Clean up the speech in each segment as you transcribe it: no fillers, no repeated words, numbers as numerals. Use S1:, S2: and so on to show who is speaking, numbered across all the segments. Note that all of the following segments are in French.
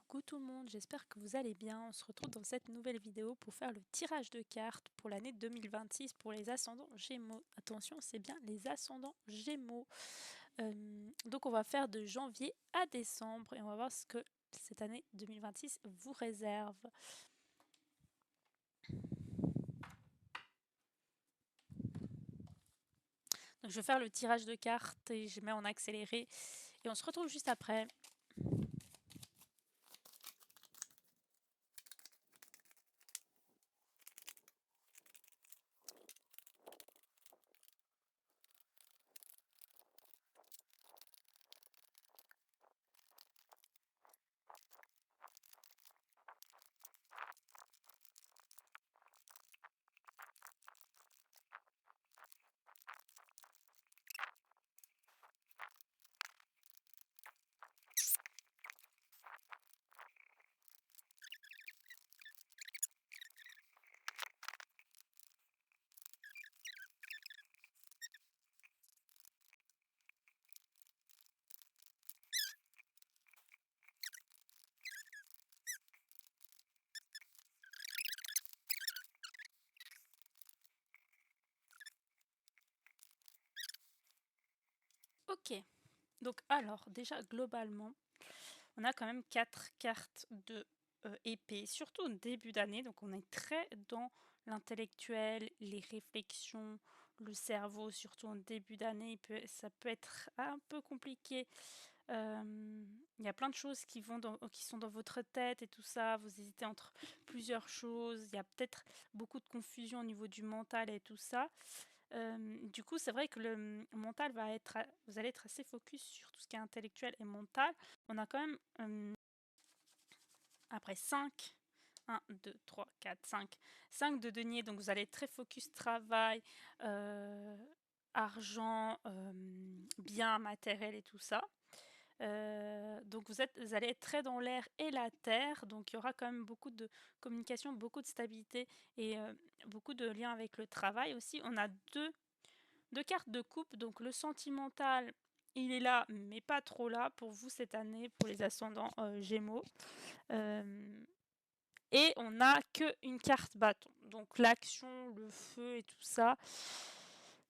S1: Coucou tout le monde, j'espère que vous allez bien. On se retrouve dans cette nouvelle vidéo pour faire le tirage de cartes pour l'année 2026 pour les ascendants Gémeaux. Attention, c'est bien les ascendants Gémeaux. Donc on va faire de janvier à décembre et on va voir ce que cette année 2026 vous réserve. Donc je vais faire le tirage de cartes et je mets en accéléré et on se retrouve juste après. Ok, donc alors déjà globalement, on a quand même 4 cartes de épée, surtout au début d'année. Donc on est très dans l'intellectuel, les réflexions, le cerveau, surtout en début d'année. Ça peut être un peu compliqué. Il y a plein de choses qui sont dans votre tête et tout ça. Vous hésitez entre plusieurs choses. Il y a peut-être beaucoup de confusion au niveau du mental et tout ça. Du coup, c'est vrai que le mental vous allez être assez focus sur tout ce qui est intellectuel et mental. On a quand même après 5, 1, 2, 3, 4, 5, 5 de denier, donc vous allez être très focus travail, argent, biens matériels et tout ça. Donc vous allez être très dans l'air et la terre, donc il y aura quand même beaucoup de communication, beaucoup de stabilité et beaucoup de liens avec le travail aussi. On a deux cartes de coupe, donc le sentimental, il est là, mais pas trop là pour vous cette année, pour les ascendants Gémeaux. Et on n'a qu'une carte bâton. Donc l'action, le feu et tout ça,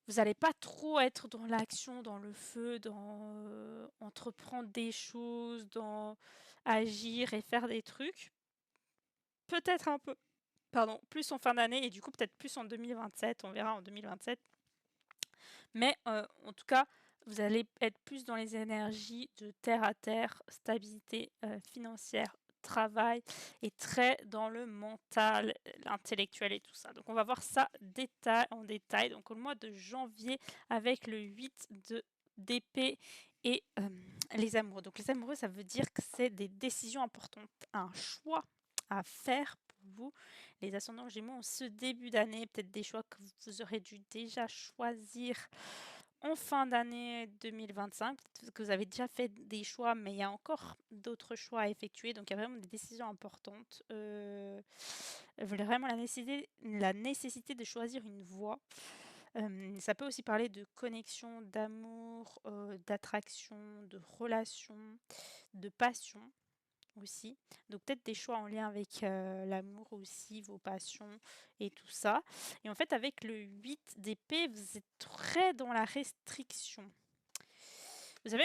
S1: vous n'allez pas trop être dans l'action, dans le feu, dans entreprendre des choses, dans agir et faire des trucs. Peut-être un peu, pardon, plus en fin d'année et du coup peut-être plus en 2027, on verra en 2027. Mais en tout cas, vous allez être plus dans les énergies de terre à terre, stabilité financière, travail et très dans le mental, l'intellectuel et tout ça. Donc on va voir ça en détail. Donc au mois de janvier avec le 8 d'épée et les amoureux. Donc les amoureux, ça veut dire que c'est des décisions importantes, un choix à faire pour vous. Les ascendants Gémeaux en ce début d'année, peut-être des choix que vous aurez dû déjà choisir en fin d'année 2025. Peut-être que vous avez déjà fait des choix, mais il y a encore d'autres choix à effectuer. Donc il y a vraiment des décisions importantes. Vraiment la nécessité de choisir une voie. Ça peut aussi parler de connexion, d'amour, d'attraction, de relation, de passion aussi. Donc peut-être des choix en lien avec l'amour aussi, vos passions et tout ça. Et en fait, avec le 8 d'épée, vous êtes très dans la restriction. Vous avez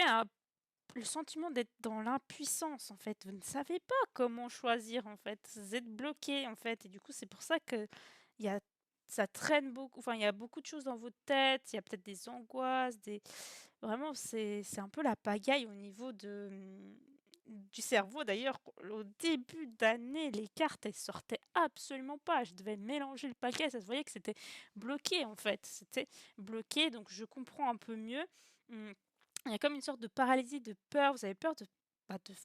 S1: le sentiment d'être dans l'impuissance, en fait. Vous ne savez pas comment choisir, en fait. Vous êtes bloqué, en fait. Et du coup, c'est pour ça que il y a, ça traîne beaucoup. Enfin, il y a beaucoup de choses dans votre tête. Il y a peut-être des angoisses, Vraiment, c'est un peu la pagaille au niveau du cerveau. D'ailleurs, au début d'année, les cartes, elles sortaient absolument pas. Je devais mélanger le paquet. Ça se voyait que c'était bloqué, en fait. C'était bloqué, donc je comprends un peu mieux. Mmh, il y a comme une sorte de paralysie, de peur. Vous avez peur de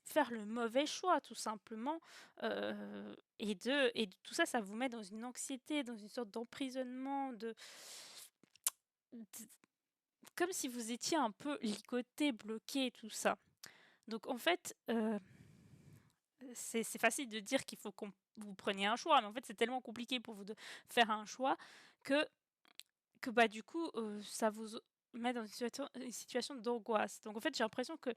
S1: faire le mauvais choix, tout simplement. Et tout ça, ça vous met dans une anxiété, dans une sorte d'emprisonnement, de comme si vous étiez un peu ligoté, bloqué et tout ça. Donc en fait, c'est facile de dire qu'il faut qu'on vous preniez un choix, mais en fait, c'est tellement compliqué pour vous de faire un choix que bah, du coup, ça vous met dans une situation d'angoisse. Donc en fait, j'ai l'impression que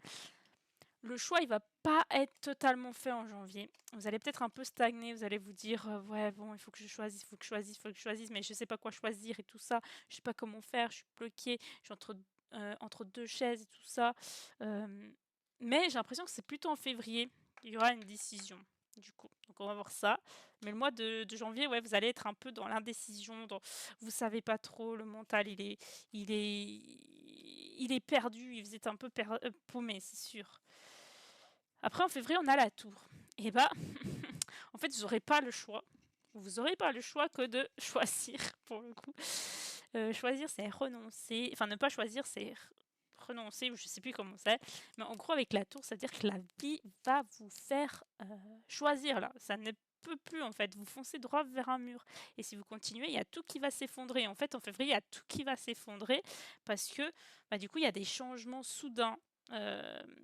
S1: le choix, il va pas être totalement fait en janvier. Vous allez peut-être un peu stagner, vous allez vous dire, «Ouais, bon, il faut que je choisisse, il faut que je choisisse, il faut que je choisisse, mais je sais pas quoi choisir et tout ça. Je sais pas comment faire, je suis bloquée, je suis entre 2 chaises et tout ça». Hem, mais j'ai l'impression que c'est plutôt en février qu'il y aura une décision, du coup. Donc on va voir ça. Mais le mois de janvier, ouais, vous allez être un peu dans l'indécision, dans vous savez pas trop, le mental, il est perdu, vous êtes un peu paumé, c'est sûr. Après, en février, on a la tour. Et bah, en fait, vous aurez pas le choix. Vous aurez pas le choix que de choisir, pour le coup. Choisir, c'est renoncer. Enfin, ne pas choisir, c'est renoncer, ou je sais plus comment c'est. Mais en gros, avec la tour, ça veut dire que la vie va vous faire choisir, là. Ça ne peut plus, en fait. Vous foncez droit vers un mur. Et si vous continuez, il y a tout qui va s'effondrer. En fait, en février, il y a tout qui va s'effondrer parce que, bah, du coup, il y a des changements soudains. Hem,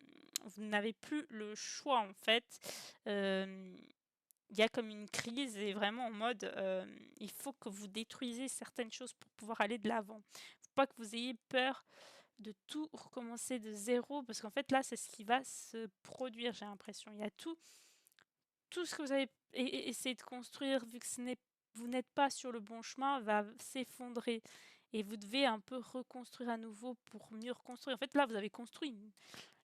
S1: vous n'avez plus le choix, en fait. Hem, il y a comme une crise et vraiment en mode, il faut que vous détruisez certaines choses pour pouvoir aller de l'avant. Faut pas que vous ayez peur de tout recommencer de zéro parce qu'en fait, là, c'est ce qui va se produire, j'ai l'impression. Il y a tout ce que vous avez essayé de construire, vu que vous n'êtes pas sur le bon chemin, va s'effondrer et vous devez un peu reconstruire à nouveau pour mieux reconstruire. En fait, là, vous avez construit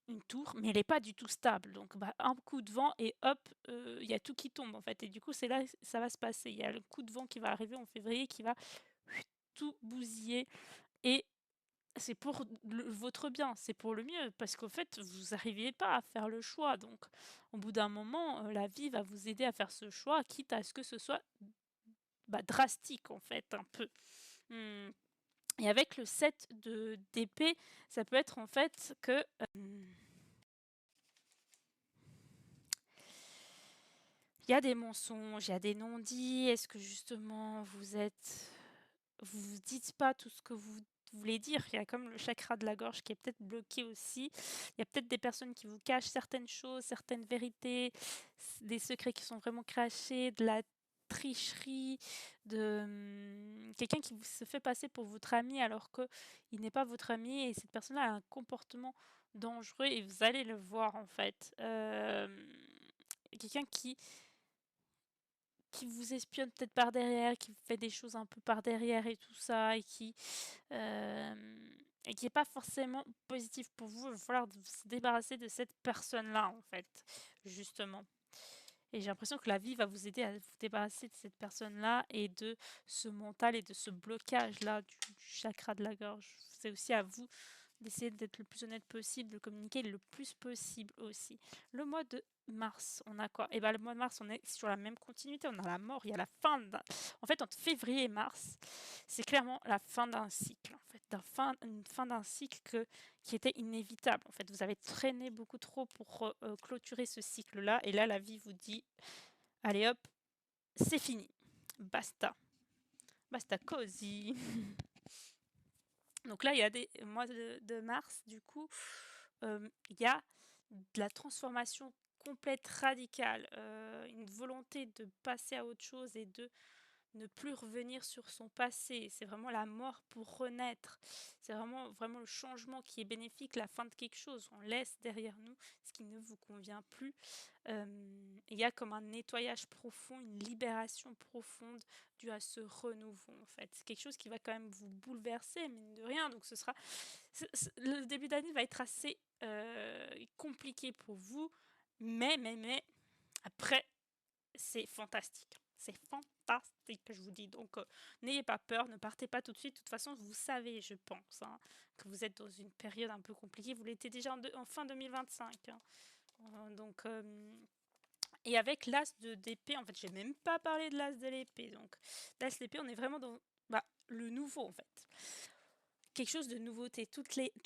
S1: une tour, mais elle est pas du tout stable. Donc, bah, un coup de vent et hop, il y a tout qui tombe, en fait. Et du coup, c'est là que ça va se passer. Il y a le coup de vent qui va arriver en février qui va tout bousiller et c'est pour votre bien, c'est pour le mieux parce qu'en fait, vous n'arriviez pas à faire le choix. Donc, au bout d'un moment, la vie va vous aider à faire ce choix, quitte à ce que ce soit, bah, drastique, en fait, un peu. Mmh et avec le 7 d'épée, ça peut être en fait que, il y a des mensonges, il y a des non-dits. Est-ce que justement vous dites pas tout ce que vous voulez dire? Il y a comme le chakra de la gorge qui est peut-être bloqué aussi. Il y a peut-être des personnes qui vous cachent certaines choses, certaines vérités, des secrets qui sont vraiment cachés, de la tricherie, quelqu'un qui se fait passer pour votre ami alors qu'il n'est pas votre ami et cette personne-là a un comportement dangereux et vous allez le voir en fait. Quelqu'un qui vous espionne peut-être par derrière, qui vous fait des choses un peu par derrière et tout ça, et qui est pas forcément positif pour vous. Il va falloir se débarrasser de cette personne-là, en fait, justement. Et j'ai l'impression que la vie va vous aider à vous débarrasser de cette personne-là et de ce mental et de ce blocage-là du chakra de la gorge. C'est aussi à vous d'essayer d'être le plus honnête possible, de communiquer le plus possible aussi. Le mois de mars, on a quoi? Et ben le mois de mars, on est sur la même continuité. On a la mort, il y a la fin d'un... En fait, entre février et mars, c'est clairement la fin d'un cycle. En fait, une fin d'un cycle qui était inévitable. En fait, vous avez traîné beaucoup trop pour clôturer ce cycle-là. Et là, la vie vous dit, allez hop, c'est fini. Basta. Basta cosy. Donc là, il y a des mois de mars, du coup, il y a de la transformation complète, radicale, une volonté de passer à autre chose et de ne plus revenir sur son passé. C'est vraiment la mort pour renaître. C'est vraiment, vraiment le changement qui est bénéfique, la fin de quelque chose. On laisse derrière nous ce qui ne vous convient plus. Il y a comme un nettoyage profond, une libération profonde due à ce renouveau, en fait. C'est quelque chose qui va quand même vous bouleverser, mine de rien. Donc le début d'année va être assez compliqué pour vous, mais après, c'est fantastique. C'est fantastique, je vous dis. Donc, n'ayez pas peur, ne partez pas tout de suite. De toute façon, vous savez, je pense, hein, que vous êtes dans une période un peu compliquée. Vous l'étiez déjà en fin 2025, hein. Donc, et avec l'as d'épée, en fait, j'ai même pas parlé de l'as de l'épée. Donc, l'as d'épée, on est vraiment dans bah, le nouveau, en fait. Quelque chose de nouveauté. Tous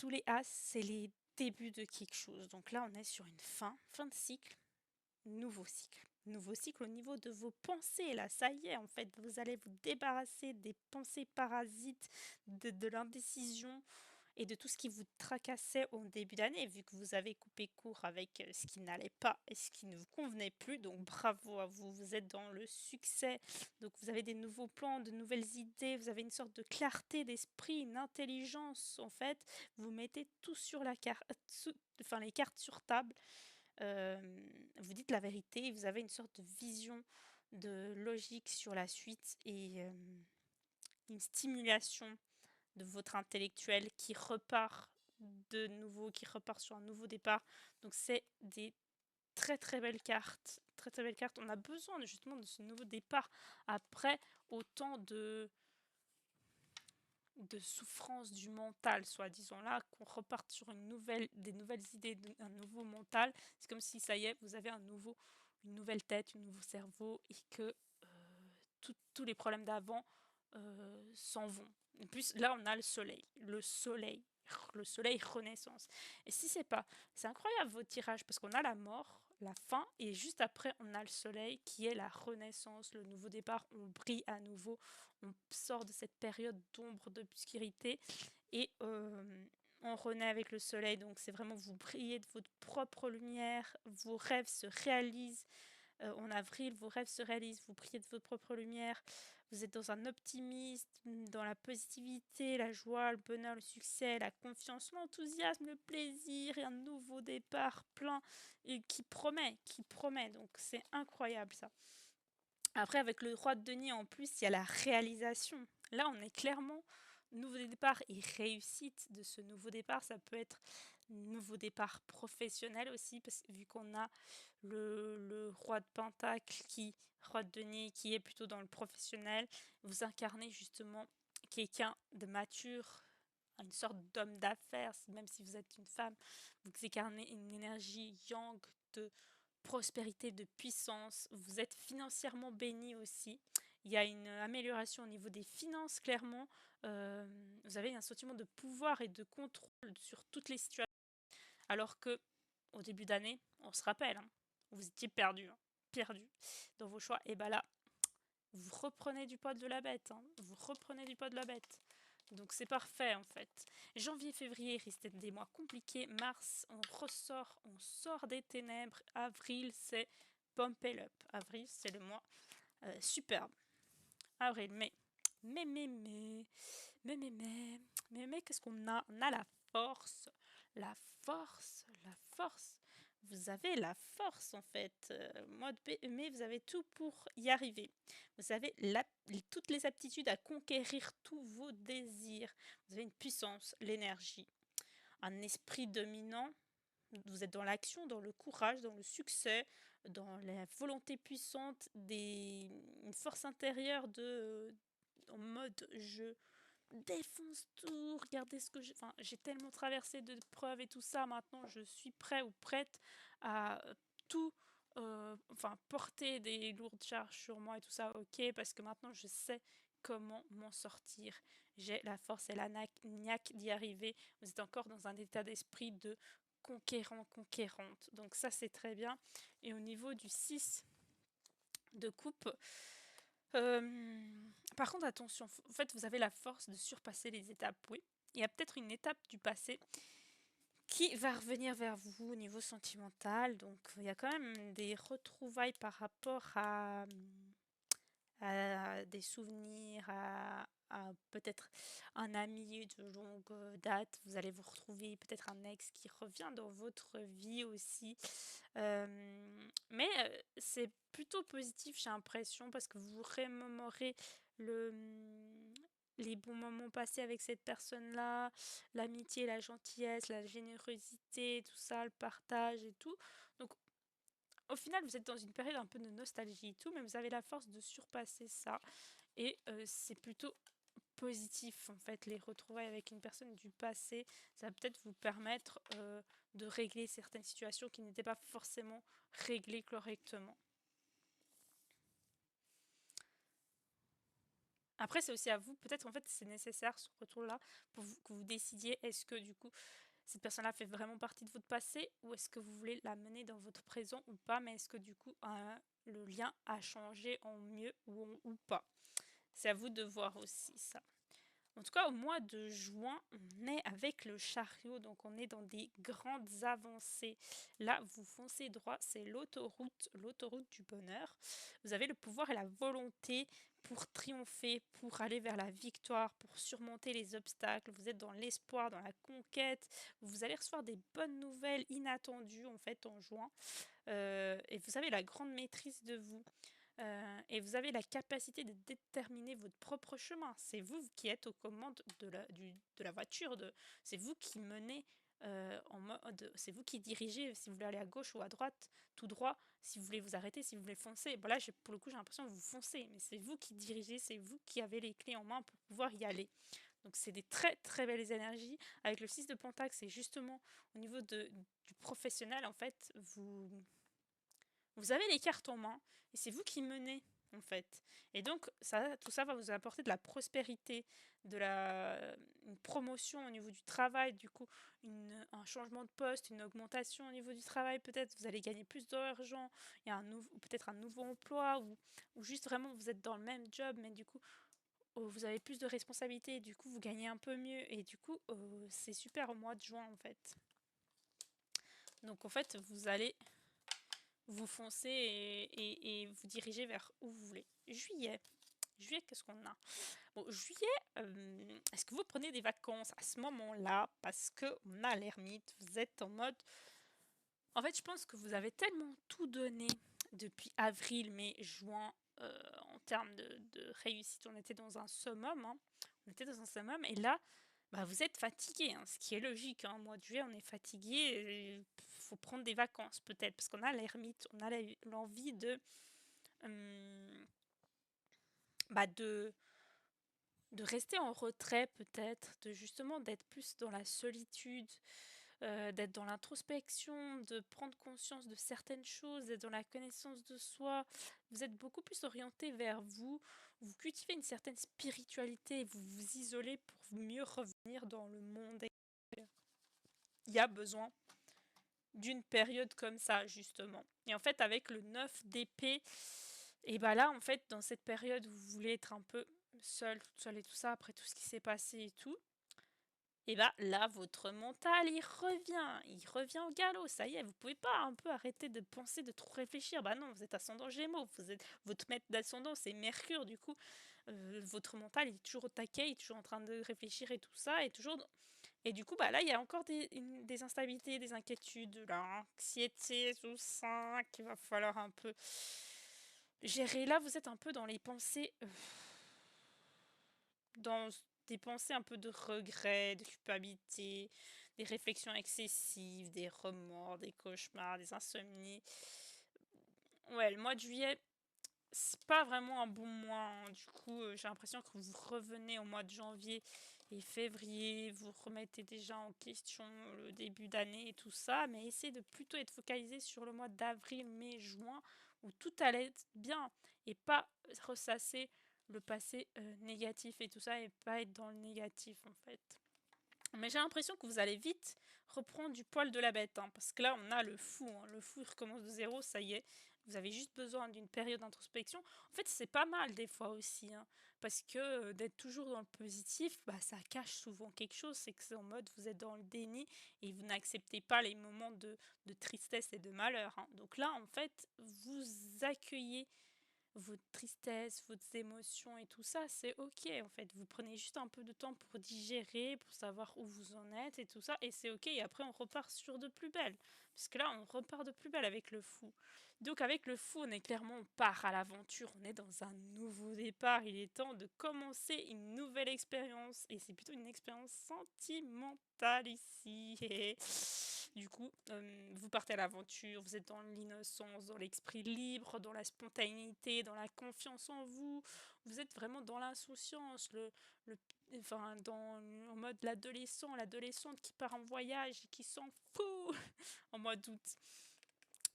S1: les as, c'est les débuts de quelque chose. Donc là, on est sur une fin de cycle, nouveau cycle. Nouveau cycle au niveau de vos pensées. Là, ça y est, en fait, vous allez vous débarrasser des pensées parasites, de l'indécision et de tout ce qui vous tracassait au début d'année, vu que vous avez coupé court avec ce qui n'allait pas et ce qui ne vous convenait plus. Donc bravo à vous, vous êtes dans le succès. Donc vous avez des nouveaux plans, de nouvelles idées, vous avez une sorte de clarté d'esprit, une intelligence en fait. Vous mettez tout sur la carte, enfin les cartes sur table. Vous dites la vérité, vous avez une sorte de vision de logique sur la suite et une stimulation de votre intellectuel qui repart de nouveau, qui repart sur un nouveau départ. Donc c'est des très très belles cartes, très très belles cartes. On a besoin justement de ce nouveau départ après autant de souffrance du mental, soi-disant là, qu'on reparte sur des nouvelles idées, un nouveau mental. C'est comme si ça y est, vous avez une nouvelle tête, un nouveau cerveau et que tous les problèmes d'avant s'en vont. En plus, là, on a le soleil renaissance. Et si c'est incroyable vos tirages parce qu'on a la mort, la fin, et juste après, on a le soleil qui est la renaissance, le nouveau départ. On brille à nouveau, on sort de cette période d'ombre, d'obscurité et on renaît avec le soleil. Donc, c'est vraiment vous brillez de votre propre lumière, vos rêves se réalisent. En avril, vos rêves se réalisent, vous brillez de votre propre lumière, vous êtes dans un optimisme, dans la positivité, la joie, le bonheur, le succès, la confiance, l'enthousiasme, le plaisir et un nouveau départ plein et qui promet. Donc c'est incroyable ça. Après, avec le roi de denier en plus, il y a la réalisation. Là, on est clairement nouveau départ et réussite de ce nouveau départ. Ça peut être nouveau départ professionnel aussi, parce que vu qu'on a le roi de Pentacle, roi de denier, qui est plutôt dans le professionnel, vous incarnez justement quelqu'un de mature, une sorte d'homme d'affaires, même si vous êtes une femme, vous incarnez une énergie yang de prospérité, de puissance, vous êtes financièrement béni aussi. Il y a une amélioration au niveau des finances, clairement. Vous avez un sentiment de pouvoir et de contrôle sur toutes les situations. Alors que au début d'année, on se rappelle, hein, vous étiez perdu, perdu dans vos choix. Et bah là, vous reprenez du poids de la bête. Vous reprenez du poids de la bête. Donc c'est parfait en fait. Janvier, février restent des mois compliqués. Mars, on sort des ténèbres. Avril, c'est pump it up. Avril, c'est le mois superbe. Avril, mais, qu'est-ce qu'on a? On a la force. La force, la force. Vous avez la force en fait. Mois de mai, vous avez tout pour y arriver. Vous avez toutes les aptitudes à conquérir tous vos désirs. Vous avez une puissance, l'énergie, un esprit dominant. Vous êtes dans l'action, dans le courage, dans le succès, dans la volonté puissante, une force intérieure en mode je défonce tout, regardez ce que j'ai... Enfin, j'ai tellement traversé de preuves et tout ça, maintenant je suis prêt ou prête à tout... porter des lourdes charges sur moi et tout ça, ok, parce que maintenant je sais comment m'en sortir. J'ai la force et la niaque d'y arriver. Vous êtes encore dans un état d'esprit de conquérante. Donc ça, c'est très bien. Et au niveau du 6 de coupe, par contre, attention, en fait, vous avez la force de surpasser les étapes, oui. Il y a peut-être une étape du passé qui va revenir vers vous au niveau sentimental. Donc, il y a quand même des retrouvailles par rapport à des souvenirs, à peut-être un ami de longue date. Vous allez vous retrouver peut-être un ex qui revient dans votre vie aussi. Mais c'est plutôt positif, j'ai l'impression, parce que vous remémorez le, les bons moments passés avec cette personne-là, l'amitié, la gentillesse, la générosité, tout ça, le partage et tout. Donc au final, vous êtes dans une période un peu de nostalgie et tout, mais vous avez la force de surpasser ça. Et c'est plutôt positif, en fait, les retrouvailles avec une personne du passé. Ça va peut-être vous permettre de régler certaines situations qui n'étaient pas forcément réglées correctement. Après, c'est aussi à vous, peut-être en fait c'est nécessaire ce retour-là pour que vous décidiez est-ce que du coup cette personne-là fait vraiment partie de votre passé ou est-ce que vous voulez la mener dans votre présent ou pas, mais est-ce que du coup le lien a changé en mieux ou pas. C'est à vous de voir aussi ça. En tout cas, au mois de juin, on est avec le chariot, donc on est dans des grandes avancées. Là, vous foncez droit, c'est l'autoroute du bonheur. Vous avez le pouvoir et la volonté pour triompher, pour aller vers la victoire, pour surmonter les obstacles. Vous êtes dans l'espoir, dans la conquête. Vous allez recevoir des bonnes nouvelles inattendues en fait en juin. Et vous avez la grande maîtrise de vous. Et vous avez la capacité de déterminer votre propre chemin. C'est vous qui êtes aux commandes de la voiture. C'est vous qui menez en mode. C'est vous qui dirigez si vous voulez aller à gauche ou à droite, tout droit, si vous voulez vous arrêter, si vous voulez foncer. Bon, là, pour le coup, j'ai l'impression que vous foncez, mais c'est vous qui dirigez, c'est vous qui avez les clés en main pour pouvoir y aller. Donc, c'est des très très belles énergies. Avec le 6 de Pentacle, c'est justement au niveau du professionnel, en fait, vous avez les cartes en main et c'est vous qui menez en fait. Et donc tout ça va vous apporter de la prospérité, une promotion au niveau du travail, du coup un changement de poste, une augmentation au niveau du travail peut-être, vous allez gagner plus d'argent, il y a peut-être un nouveau emploi ou juste vraiment vous êtes dans le même job mais du coup vous avez plus de responsabilités et du coup vous gagnez un peu mieux et du coup c'est super au mois de juin en fait. Donc en fait vous allez vous foncez et vous dirigez vers où vous voulez. Juillet. Juillet, qu'est-ce qu'on a? Bon, juillet, est-ce que vous prenez des vacances à ce moment-là? Parce qu'on a l'ermite, vous êtes en mode... En fait, je pense que vous avez tellement tout donné depuis avril, mai, juin, en termes de réussite. On était dans un summum, hein. On était dans un summum, et là, bah, vous êtes fatigué, hein, ce qui est logique. Hein. Au mois de juillet, on est fatigué. Il faut prendre des vacances, peut-être, parce qu'on a l'ermite, on a l'envie bah, de rester en retrait, peut-être, de justement d'être plus dans la solitude, d'être dans l'introspection, de prendre conscience de certaines choses, d'être dans la connaissance de soi. Vous êtes beaucoup plus orienté vers vous. Vous cultivez une certaine spiritualité, vous vous isolez pour mieux revenir dans le monde extérieur. Il y a besoin d'une période comme ça, justement. Et en fait, avec le 9 d'épée, et bah là, en fait, dans cette période où vous voulez être un peu seul, toute seule et tout ça, après tout ce qui s'est passé et tout, et bah là, votre mental, il revient au galop, ça y est, vous pouvez pas un peu arrêter de penser, de trop réfléchir. Bah non, vous êtes ascendant Gémeaux, votre maître d'ascendant, c'est Mercure, du coup, votre mental, il est toujours au taquet, il est toujours en train de réfléchir et tout ça, et du coup, bah là, il y a encore des instabilités, des inquiétudes, de l'anxiété, tout ça, qu'il va falloir un peu gérer. Là, vous êtes un peu dans les pensées, dans des pensées un peu de regret, de culpabilité, des réflexions excessives, des remords, des cauchemars, des insomnies. Ouais, le mois de juillet, c'est pas vraiment un bon mois. Hein. Du coup, j'ai l'impression que vous revenez au mois de janvier et février, vous remettez déjà en question le début d'année et tout ça, mais essayez de plutôt être focalisé sur le mois d'avril, mai, juin, où tout allait être bien et pas ressasser le passé négatif et tout ça et pas être dans le négatif en fait. Mais j'ai l'impression que vous allez vite reprendre du poil de la bête, hein, parce que là on a le fou, hein. Le fou il recommence de zéro, ça y est, vous avez juste besoin d'une période d'introspection. En fait c'est pas mal des fois aussi, hein, parce que d'être toujours dans le positif, bah, ça cache souvent quelque chose, c'est que c'est en mode vous êtes dans le déni et vous n'acceptez pas les moments de tristesse et de malheur. Hein. Donc là en fait vous accueillez votre tristesse, vos émotions et tout ça, c'est ok en fait. Vous prenez juste un peu de temps pour digérer, pour savoir où vous en êtes et tout ça, et c'est ok. Et après, on repart sur de plus belle. Parce que là, on repart de plus belle avec le fou. Donc, avec le fou, on part à l'aventure, on est dans un nouveau départ. Il est temps de commencer une nouvelle expérience. Et c'est plutôt une expérience sentimentale ici. Du coup, vous partez à l'aventure, vous êtes dans l'innocence, dans l'esprit libre, dans la spontanéité, dans la confiance en vous. Vous êtes vraiment dans l'insouciance, en mode l'adolescente qui part en voyage et qui s'en fout en mois d'août.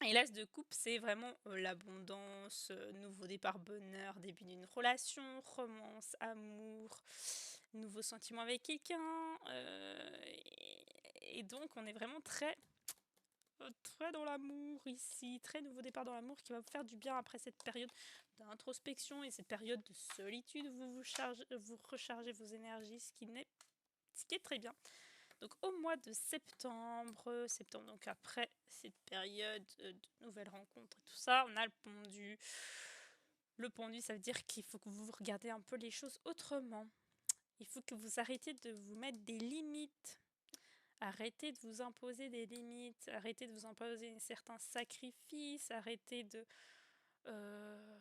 S1: Et l'as de coupe, c'est vraiment l'abondance, nouveau départ, bonheur, début d'une relation, romance, amour, nouveaux sentiments avec quelqu'un. Et donc, on est vraiment très très dans l'amour ici, très nouveau départ dans l'amour qui va vous faire du bien après cette période d'introspection et cette période de solitude où vous rechargez vos énergies, ce qui est très bien. Donc au mois de septembre, donc après cette période de nouvelles rencontres et tout ça, on a le pendu. Le pendu, ça veut dire qu'il faut que vous regardez un peu les choses autrement. Il faut que vous arrêtiez de vous mettre des limites. Arrêtez de vous imposer des limites, arrêtez de vous imposer certains sacrifices, arrêtez euh,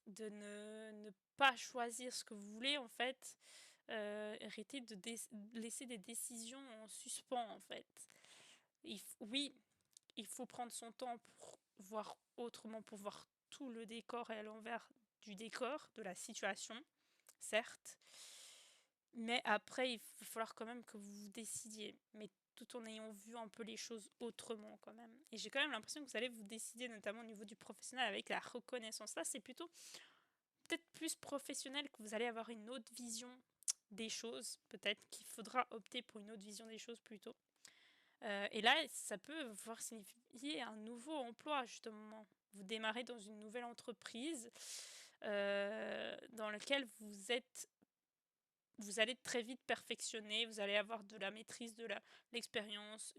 S1: de ne pas choisir ce que vous voulez en fait. Arrêtez de laisser des décisions en suspens en fait. Oui, il faut prendre son temps pour voir autrement, pour voir tout le décor et à l'envers du décor, de la situation, certes. Mais après, il va falloir quand même que vous vous décidiez, mais tout en ayant vu un peu les choses autrement quand même. Et j'ai quand même l'impression que vous allez vous décider, notamment au niveau du professionnel, avec la reconnaissance. Là, c'est plutôt peut-être plus professionnel, que vous allez avoir une autre vision des choses. Peut-être qu'il faudra opter pour une autre vision des choses plutôt. Et là, ça peut pouvoir signifier un nouveau emploi, justement. Vous démarrez dans une nouvelle entreprise dans laquelle vous allez très vite perfectionner, vous allez avoir de la maîtrise, de l'expérience,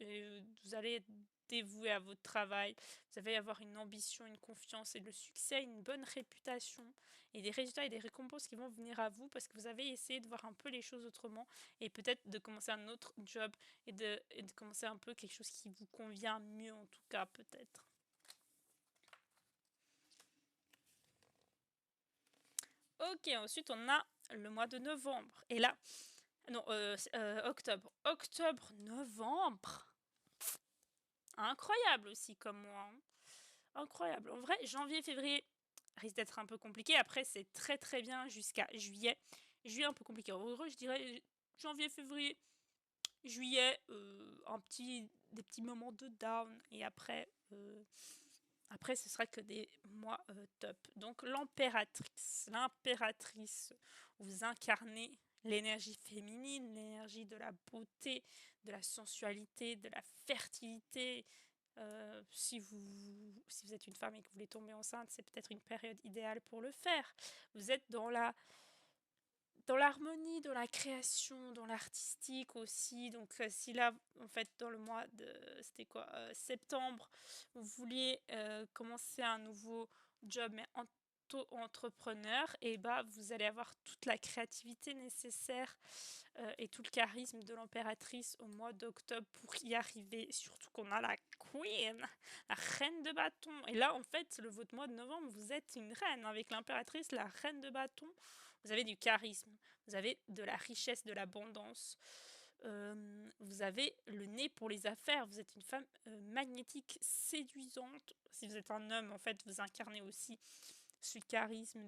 S1: vous allez être dévoué à votre travail, vous allez avoir une ambition, une confiance et le succès, une bonne réputation et des résultats et des récompenses qui vont venir à vous parce que vous avez essayé de voir un peu les choses autrement et peut-être de commencer un autre job et de commencer un peu quelque chose qui vous convient mieux en tout cas peut-être. Ok, ensuite on a le mois de novembre. Et là, non, octobre. Octobre, novembre. Incroyable aussi comme mois. Hein. Incroyable. En vrai, janvier, février risque d'être un peu compliqué. Après, c'est très très bien jusqu'à juillet. Juillet, un peu compliqué. En gros, je dirais janvier, février, juillet, des petits moments de down. Et après, ce sera que des mois top. Donc, l'impératrice. L'impératrice, vous incarnez l'énergie féminine, l'énergie de la beauté, de la sensualité, de la fertilité. Si vous êtes une femme et que vous voulez tomber enceinte, c'est peut-être une période idéale pour le faire. Vous êtes dans l'harmonie, dans la création, dans l'artistique aussi. Donc si là, en fait, dans le mois de, c'était quoi, septembre, vous vouliez commencer un nouveau job, mais entrepreneur, et bah vous allez avoir toute la créativité nécessaire et tout le charisme de l'impératrice au mois d'octobre pour y arriver. Surtout qu'on a la queen, la reine de bâton. Et là, en fait, votre mois de novembre, vous êtes une reine avec l'impératrice, la reine de bâton. Vous avez du charisme, vous avez de la richesse, de l'abondance. Vous avez le nez pour les affaires, vous êtes une femme magnétique, séduisante. Si vous êtes un homme, en fait, vous incarnez aussi ce charisme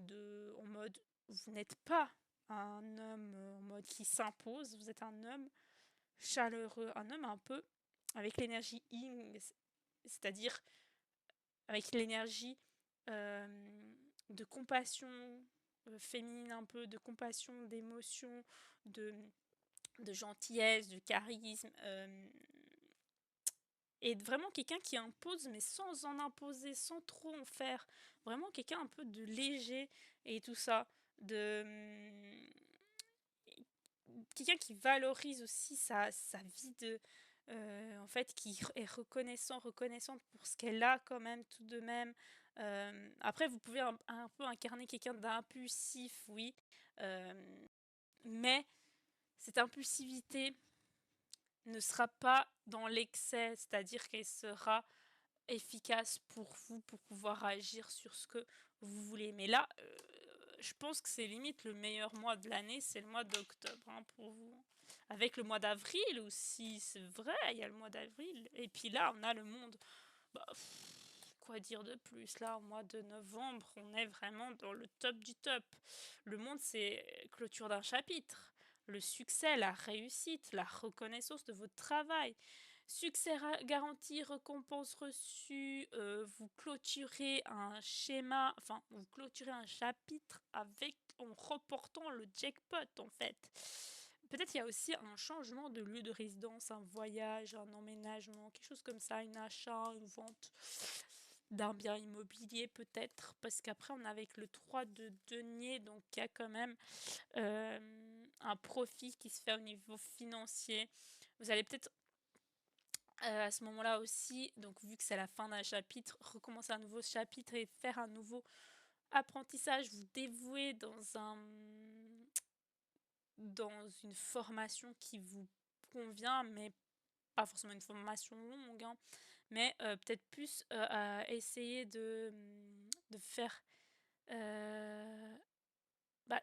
S1: en mode, vous n'êtes pas un homme en mode qui s'impose, vous êtes un homme chaleureux, un homme un peu avec l'énergie yin, c'est-à-dire avec l'énergie de compassion féminine un peu, de compassion, d'émotion, de gentillesse, de charisme. Et vraiment quelqu'un qui impose, mais sans en imposer, sans trop en faire. Vraiment quelqu'un un peu de léger et tout ça. Quelqu'un qui valorise aussi sa vie en fait, qui est reconnaissante pour ce qu'elle a quand même, tout de même. Après, vous pouvez un peu incarner quelqu'un d'impulsif, oui. Mais cette impulsivité ne sera pas dans l'excès, c'est-à-dire qu'elle sera efficace pour vous, pour pouvoir agir sur ce que vous voulez. Mais là, je pense que c'est limite le meilleur mois de l'année, c'est le mois d'octobre hein, pour vous. Avec le mois d'avril aussi, c'est vrai, il y a le mois d'avril. Et puis là, on a le monde. Bah, quoi dire de plus? Là, au mois de novembre, on est vraiment dans le top du top. Le monde, c'est clôture d'un chapitre. Le succès, la réussite, la reconnaissance de votre travail. Succès garanti, récompense reçue, vous clôturez un schéma, enfin, vous clôturez un chapitre en reportant le jackpot en fait. peut-être il y a aussi un changement de lieu de résidence, un voyage, un emménagement, quelque chose comme ça, un achat, une vente d'un bien immobilier peut-être, parce qu'après on est avec le 3 de denier, donc il y a quand même un profit qui se fait au niveau financier. Vous allez peut-être à ce moment-là aussi, donc vu que c'est la fin d'un chapitre, recommencer un nouveau chapitre et faire un nouveau apprentissage, vous dévouer dans une formation qui vous convient, mais pas forcément une formation longue, hein, mais peut-être plus, à essayer de faire, heu, bah,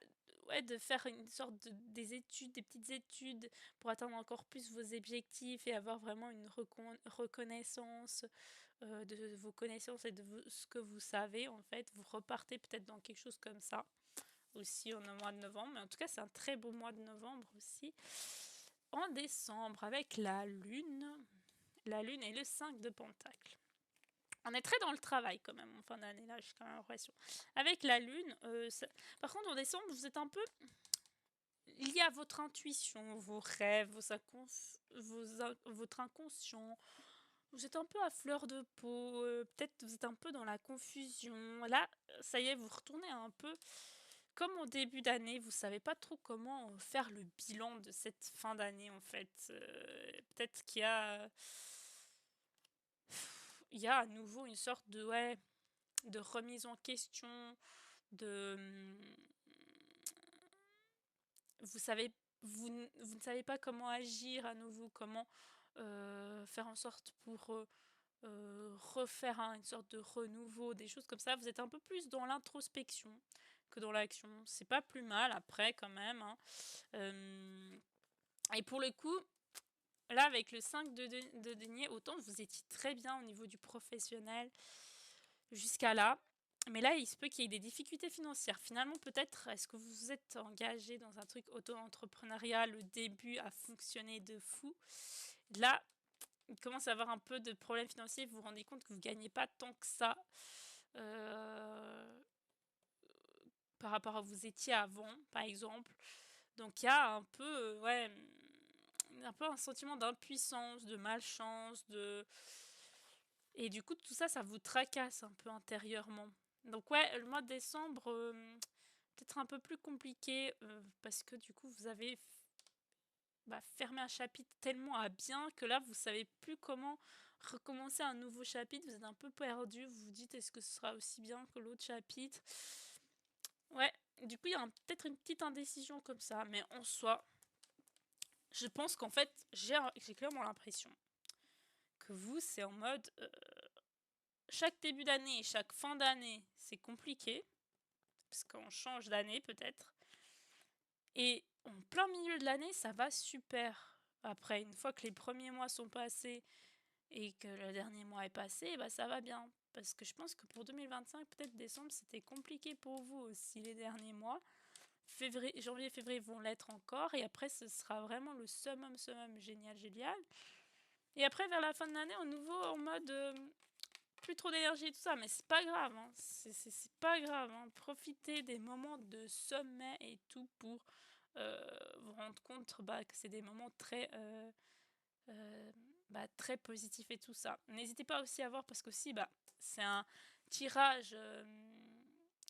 S1: ouais, de faire une sorte des études, des petites études pour atteindre encore plus vos objectifs et avoir vraiment une reconnaissance, de vos connaissances et de ce que vous savez, en fait. Vous repartez peut-être dans quelque chose comme ça aussi au mois de novembre, mais en tout cas, c'est un très beau mois de novembre aussi. En décembre, avec la lune et le 5 de Pentacle. On est très dans le travail quand même en fin d'année, là, j'ai quand même l'impression. Avec la lune, par contre, en décembre, vous êtes un peu lié à votre intuition, vos rêves, votre inconscient. Vous êtes un peu à fleur de peau, peut-être vous êtes un peu dans la confusion. Là, ça y est, vous retournez un peu comme au début d'année, vous savez pas trop comment, faire le bilan de cette fin d'année, en fait. Peut-être il y a à nouveau une sorte de ouais, de remise en question, de, vous savez vous ne savez pas comment agir à nouveau, comment, faire en sorte pour, refaire une sorte de renouveau, des choses comme ça. Vous êtes un peu plus dans l'introspection que dans l'action. C'est pas plus mal après quand même, hein. Et pour le coup, là avec le 5 de denier, autant vous étiez très bien au niveau du professionnel jusqu'à là, mais là il se peut qu'il y ait des difficultés financières. Finalement peut-être, est-ce que vous vous êtes engagé dans un truc auto-entrepreneurial, le début a fonctionné de fou. Là, il commence à avoir un peu de problèmes financiers, vous vous rendez compte que vous gagnez pas tant que ça, heu, par rapport à où vous étiez avant, par exemple. Donc il y a un peu, ouais, un peu un sentiment d'impuissance, de malchance, et du coup tout ça, ça vous tracasse un peu intérieurement. Donc ouais, le mois de décembre, peut-être un peu plus compliqué, parce que du coup vous avez fermé un chapitre tellement à bien que là vous savez plus comment recommencer un nouveau chapitre. Vous êtes un peu perdu, vous vous dites: «Est-ce que ce sera aussi bien que l'autre chapitre?» Ouais, du coup il y a peut-être une petite indécision comme ça, mais en soi, je pense qu'en fait, j'ai clairement l'impression que vous, c'est en mode, chaque début d'année et chaque fin d'année, c'est compliqué, parce qu'on change d'année peut-être, et en plein milieu de l'année, ça va super. Après, une fois que les premiers mois sont passés et que le dernier mois est passé, bah, ça va bien. Parce que je pense que pour 2025, peut-être décembre, c'était compliqué pour vous aussi les derniers mois. Janvier, février vont l'être encore, et après, ce sera vraiment le summum, summum, génial, génial. Et après, vers la fin de l'année, au nouveau, en mode plus trop d'énergie et tout ça, mais c'est pas grave, hein. C'est pas grave, hein. Profitez des moments de sommet et tout pour vous rendre compte que c'est des moments euh, très positifs et tout ça. N'hésitez pas aussi à voir, parce que aussi, c'est un tirage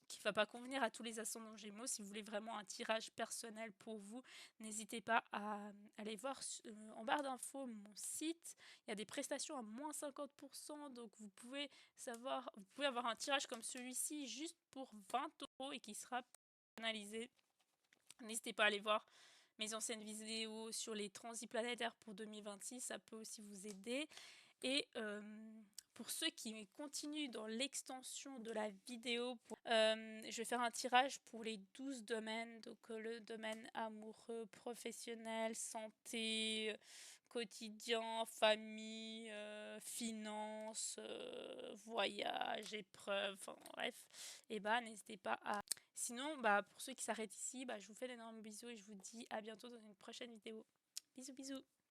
S1: qui va pas convenir à tous les ascendants Gémeaux. Si vous voulez vraiment un tirage personnel pour vous, n'hésitez pas à aller voir en barre d'infos mon site. Il y a des prestations à moins 50%, donc vous pouvez avoir un tirage comme celui-ci juste pour 20 € et qui sera personnalisé. N'hésitez pas à aller voir mes anciennes vidéos sur les transits planétaires pour 2026, ça peut aussi vous aider. Et pour ceux qui continuent dans l'extension de la vidéo, je vais faire un tirage pour les 12 domaines, donc le domaine amoureux, professionnel, santé, quotidien, famille, finances, voyage, épreuves, enfin bref, et n'hésitez pas à... Sinon, pour ceux qui s'arrêtent ici, je vous fais d'énormes bisous et je vous dis à bientôt dans une prochaine vidéo. Bisous bisous.